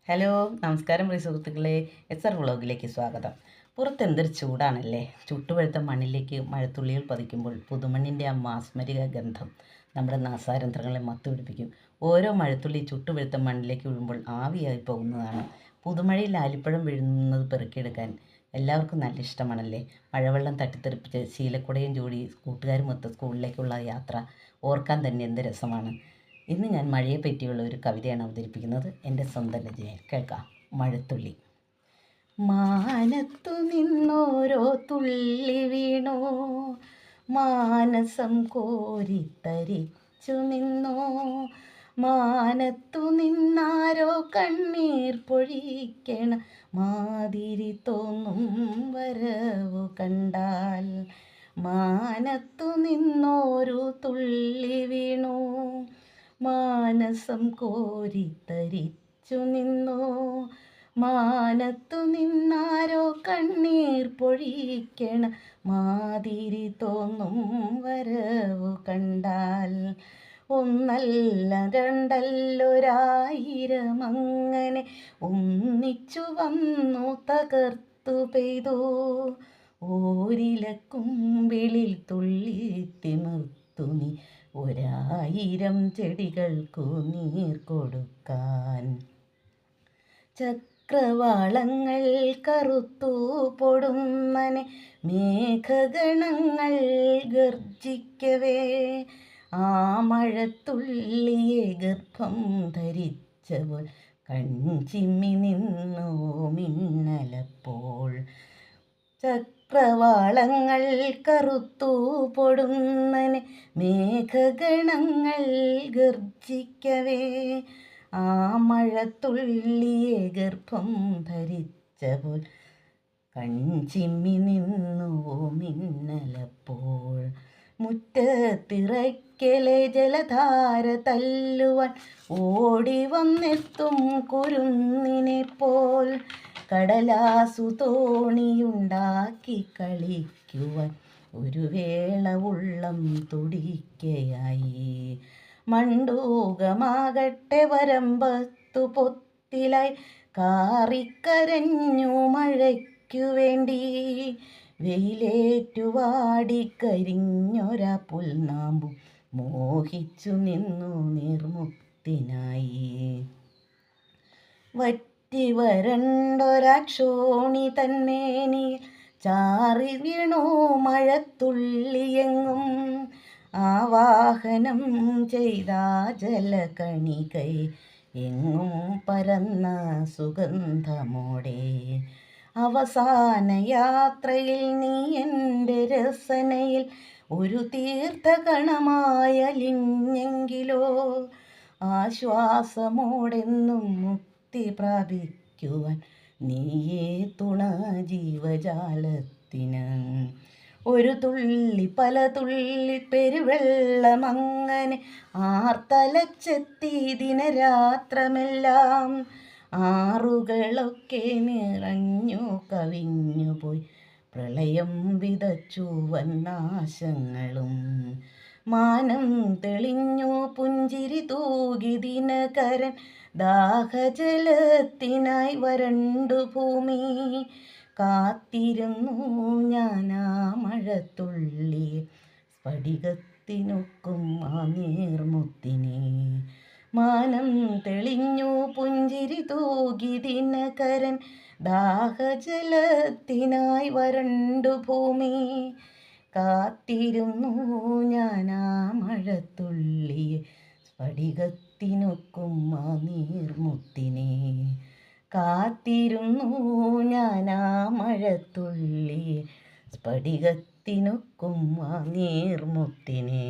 Hello, നമസ്കാരം പ്രിയ സുഹൃത്തുക്കളെ. SR വ്ളോഗിലേക്ക് സ്വാഗതം. പുറത്തെന്തൊരു ചൂടാണല്ലേ. ചുട്ടുപഴുത്ത മണ്ണിലേക്ക് മഴത്തുള്ളികൾ പതിക്കുമ്പോൾ പുതുമണ്ണിൻ്റെ ആ മാസ്മരിക ഗന്ധം നമ്മുടെ നാസാരന്ധ്രങ്ങളെ മത്തുപിടിപ്പിക്കും. ഓരോ മഴത്തുള്ളി ചുട്ടുപഴുത്ത മണ്ണിലേക്ക് വീഴുമ്പോൾ ആവിയായി പോകുന്നതാണ്. പുതുമഴയിൽ ആലിപ്പഴം വീഴുന്നത് പെറുക്കിയെടുക്കാൻ എല്ലാവർക്കും നല്ല ഇഷ്ടമാണല്ലേ. മഴവെള്ളം തട്ടിത്തെറിപ്പിച്ച് ശീലക്കുടയും ചൂടി കൂട്ടുകാരുമൊത്ത് സ്കൂളിലേക്കുള്ള യാത്ര ഓർക്കാൻ തന്നെ എന്ത് രസമാണ്. ഇന്ന് ഞാൻ മഴയെ പറ്റിയുള്ള ഒരു കവിതയാണ് അവതരിപ്പിക്കുന്നത്. എൻ്റെ സ്വന്തം രചനയിൽ കേൾക്കാം. മഴത്തുള്ളി. മാനത്തു നിന്നോരോ തുള്ളി വീണോ, മാനസം കോരിത്തരിച്ചു നിന്നോ, മാനത്തു നിന്നാരോ കണ്ണീർ പൊഴിക്കണ മാതിരി തോന്നും വരവു കണ്ടാൽ. മാനത്തു നിന്നോരു തുള്ളി വീണോ, മാനസം കോരിത്തരിച്ചു നിന്നോ, മാനത്തു നിന്നാരോ കണ്ണീർ പൊഴിക്കണ മാതിരി തോന്നും വരവു കണ്ടാൽ. ഒന്നല്ല രണ്ടല്ലൊരായിരം അങ്ങനെ ഒന്നിച്ചു വന്നു തകർത്തു പെയ്തു. ഓരിലക്കുമ്പിളിൽ തുള്ളി തിമിർത്തു നീ ഒരായിരം ചെടികൾക്കു നീർ കൊടുക്കാൻ. ചക്രവാളങ്ങൾ കറുത്തു പൊടുന്നനെ മേഘഗണങ്ങൾ ഗർജിക്കവേ, ആ മഴത്തുള്ളിയെ ഗർഭം ധരിച്ചവൾ കൺചിമ്മി നിന്നു മിന്നലപ്പോൾ. ചക്രവാളങ്ങൾ കറുത്തു പൊടുന്നനെ മേഘഗണങ്ങൾ ഗർജിക്കവേ, ആ മഴത്തുള്ളിയെ ഗർഭം ധരിച്ചപ്പോൾ കൺചിമ്മി നിന്നു മിന്നലപ്പോൾ. മുറ്റത്തിറയ്ക്കലെ ജലധാര തല്ലുവാൻ ഓടി വന്നെത്തും കുരുന്നിനെ പോൽ, കടലാസു തോണിയുണ്ടാക്കി കളിക്കുവാൻ ഒരു വേള ഉള്ളം തുടിക്കയായി. മണ്ടൂകമാകട്ടെ വരമ്പത്തു പൊത്തിലായി കാറിക്കരഞ്ഞു മഴയ്ക്കു വേണ്ടി. വെയിലേറ്റു വാടിക്കരിഞ്ഞൊരാ പുൽനാമ്പും മോഹിച്ചു നിന്നു നീർമുത്തിനായി. വറ്റി വരണ്ടൊരാക്ഷോണി തന്മേനിയിൽ ചാറി വീണു മഴത്തുള്ളിയെങ്ങും. ആവാഹനം ചെയ്ത ജലകണികൈ എങ്ങും പരന്ന സുഗന്ധമോടെ. അവസാന യാത്രയിൽ നീ എൻ്റെ രസനയിൽ ഒരു തീർത്ഥകണമായലിഞ്ഞെങ്കിലോ, ആശ്വാസമോടെന്നും മുക്തി പ്രാപിക്കുവാൻ നീയേ തുണ ജീവജാലത്തിന്. ഒരു തുള്ളി പല തുള്ളി പെരുവെള്ളമങ്ങനെ ആർത്തലച്ചെത്തി ദിനരാത്രമെല്ലാം. ആറുകളൊക്കെ നിറഞ്ഞു കവിഞ്ഞു പോയി പ്രളയം വിതച്ചു വന്നാശങ്ങളും. മാനം തെളിഞ്ഞു പുഞ്ചിരി തൂകി ദിനകരൻ ദാഹജലത്തിനായി വരണ്ടു ഭൂമി. കാത്തിരുന്നു ഞാനാ മഴത്തുള്ളിയെ സ്ഫടികത്തിനൊക്കും ആ നീർമുത്തിനെ. മാനം തെളിഞ്ഞു പുഞ്ചിരി തൂകി ദിനകരൻ ദാഹജലത്തിനായി വരണ്ടു ഭൂമി. കാത്തിരുന്നു ഞാനാ മഴത്തുള്ളിയെ സ്ഫടികത്തിനൊക്കും ആ നീർമുത്തിനെ. കാത്തിരുന്നു ഞാനാ മഴത്തുള്ളിയെ സ്ഫടികത്തിനൊക്കും ആ നീർമുത്തിനെ.